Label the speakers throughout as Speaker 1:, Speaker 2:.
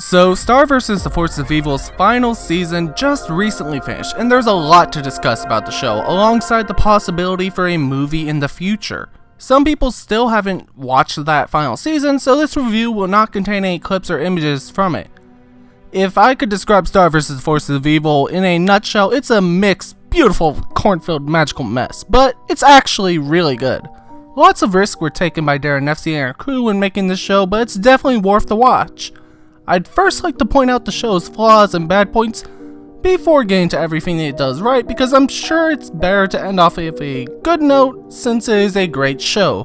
Speaker 1: So, Star vs. the Forces of Evil's final season just recently finished, and there's a lot to discuss about the show, alongside the possibility for a movie in the future. Some people still haven't watched that final season, so this review will not contain any clips or images from it. If I could describe Star vs. the Forces of Evil in a nutshell, it's a mixed, beautiful, cornfield magical mess, but it's actually really good. Lots of risks were taken by Daron, Nefcy, and our crew when making this show, but it's definitely worth the watch. I'd first like to point out the show's flaws and bad points before getting to everything it does right, because I'm sure it's better to end off with a good note since it is a great show.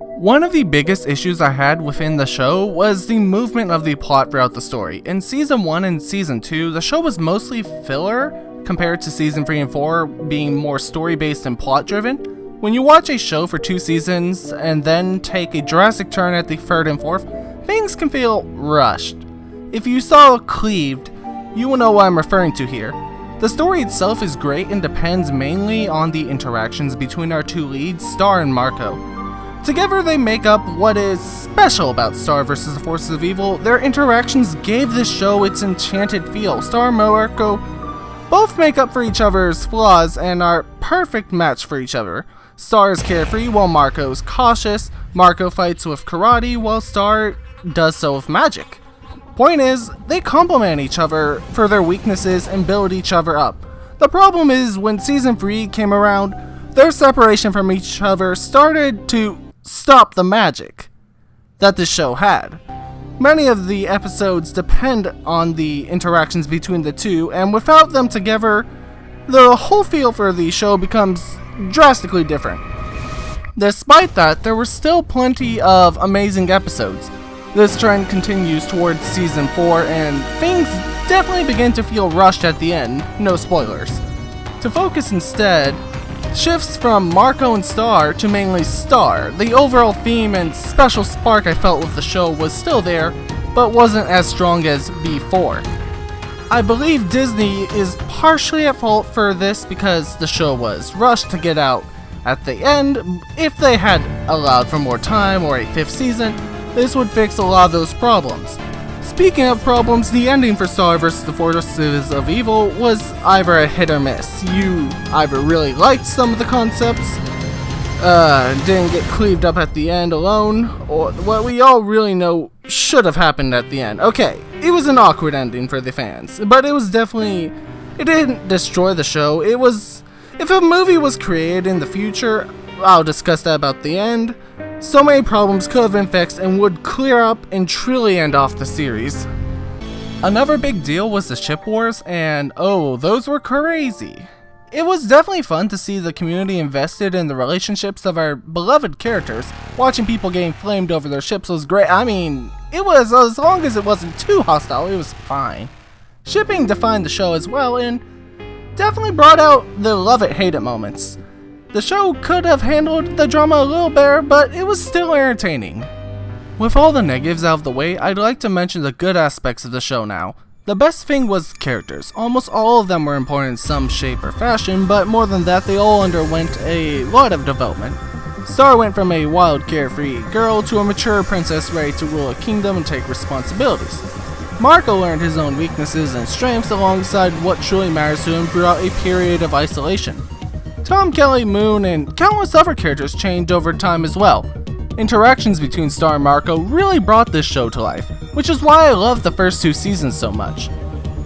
Speaker 1: One of the biggest issues I had within the show was the movement of the plot throughout the story. In Season 1 and Season 2, the show was mostly filler compared to Season 3 and 4 being more story-based and plot-driven. When you watch a show for 2 seasons and then take a drastic turn at the 3rd and 4th, things can feel rushed. If you saw Cleaved, you will know what I'm referring to here. The story itself is great and depends mainly on the interactions between our two leads, Star and Marco. Together they make up what is special about Star vs. the Forces of Evil. Their interactions gave this show its enchanted feel. Star and Marco both make up for each other's flaws and are perfect match for each other. Star is carefree while Marco is cautious. Marco fights with karate while Star does so with magic. Point is, they complement each other for their weaknesses and build each other up. The problem is, when Season 3 came around, their separation from each other started to stop the magic that the show had. Many of the episodes depend on the interactions between the two, and without them together, the whole feel for the show becomes drastically different. Despite that, there were still plenty of amazing episodes. This trend continues towards Season 4, and things definitely begin to feel rushed at the end, no spoilers. To focus instead, shifts from Marco and Star to mainly Star. The overall theme and special spark I felt with the show was still there, but wasn't as strong as before. I believe Disney is partially at fault for this because the show was rushed to get out at the end. If they had allowed for more time or a 5th season, this would fix a lot of those problems. Speaking of problems, the ending for Star vs. the Forces of Evil was either a hit or miss. You either really liked some of the concepts, didn't get cleaved up at the end alone, or what we all really know should have happened at the end. Okay, it was an awkward ending for the fans, but it didn't destroy the show. If a movie was created in the future, I'll discuss that about the end. So many problems could have been fixed and would clear up and truly end off the series. Another big deal was the ship wars, and oh, those were crazy. It was definitely fun to see the community invested in the relationships of our beloved characters. Watching people getting flamed over their ships was great. I mean, it was, as long as it wasn't too hostile, it was fine. Shipping defined the show as well, and definitely brought out the love it, hate it moments. The show could have handled the drama a little better, but it was still entertaining. With all the negatives out of the way, I'd like to mention the good aspects of the show now. The best thing was characters. Almost all of them were important in some shape or fashion, but more than that, they all underwent a lot of development. Star went from a wild, carefree girl to a mature princess ready to rule a kingdom and take responsibilities. Marco learned his own weaknesses and strengths alongside what truly matters to him throughout a period of isolation. Tom, Kelly, Moon, and countless other characters changed over time as well. Interactions between Star and Marco really brought this show to life, which is why I love the first 2 seasons so much.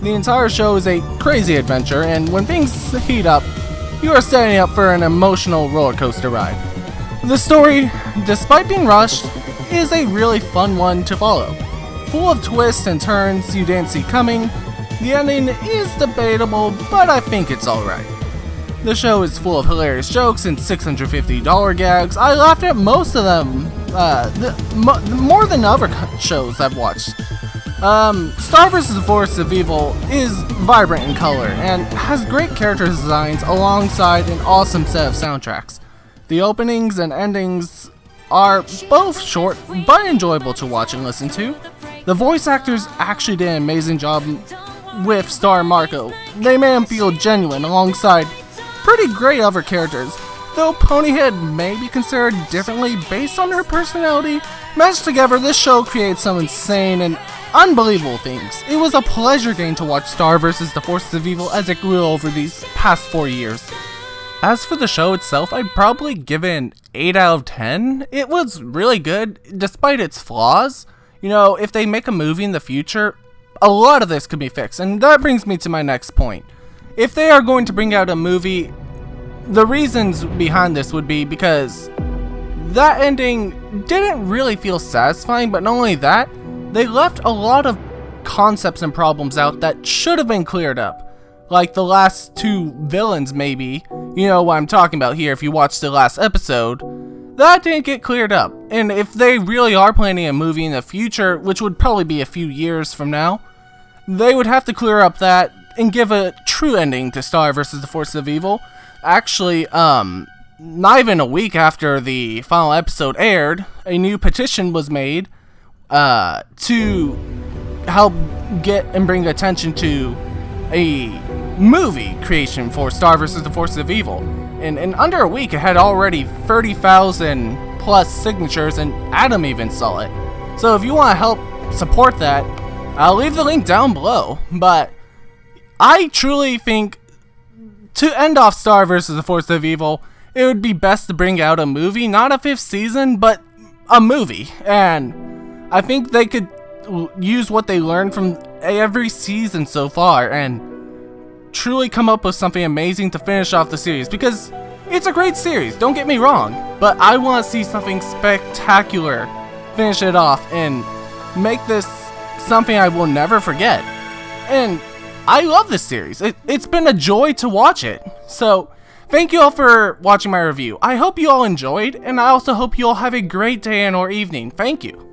Speaker 1: The entire show is a crazy adventure, and when things heat up, you are setting up for an emotional roller coaster ride. The story, despite being rushed, is a really fun one to follow. Full of twists and turns you didn't see coming. The ending is debatable, but I think it's alright. The show is full of hilarious jokes and $650 gags. I laughed at most of them, more than other shows I've watched. Star vs. the Forces of Evil is vibrant in color and has great character designs alongside an awesome set of soundtracks. The openings and endings are both short but enjoyable to watch and listen to. The voice actors actually did an amazing job with Star and Marco. They made him feel genuine alongside pretty great other characters, though Ponyhead may be considered differently based on her personality. Matched together, this show creates some insane and unbelievable things. It was a pleasure getting to watch Star vs. the Forces of Evil as it grew over these past 4 years. As for the show itself, I'd probably give it an 8 out of 10. It was really good, despite its flaws. You know, if they make a movie in the future, a lot of this could be fixed. And that brings me to my next point. If they are going to bring out a movie, the reasons behind this would be because that ending didn't really feel satisfying, but not only that, they left a lot of concepts and problems out that should have been cleared up. Like the last 2 villains, maybe. You know what I'm talking about here if you watched the last episode. That didn't get cleared up. And if they really are planning a movie in the future, which would probably be a few years from now, they would have to clear up that and give a true ending to Star vs. the Forces of Evil. Actually, not even a week after the final episode aired, a new petition was made to help get and bring attention to a movie creation for Star vs. the Forces of Evil. And in under a week, it had already 30,000 plus signatures, and Adam even saw it. So if you want to help support that, I'll leave the link down below. But I truly think to end off Star vs. the Forces of Evil, it would be best to bring out a movie, not a 5th season, but a movie. And I think they could use what they learned from every season so far and truly come up with something amazing to finish off the series, because it's a great series, don't get me wrong, but I want to see something spectacular finish it off and make this something I will never forget. And I love this series. It's been a joy to watch it. So thank you all for watching my review. I hope you all enjoyed, and I also hope you all have a great day and or evening. Thank you.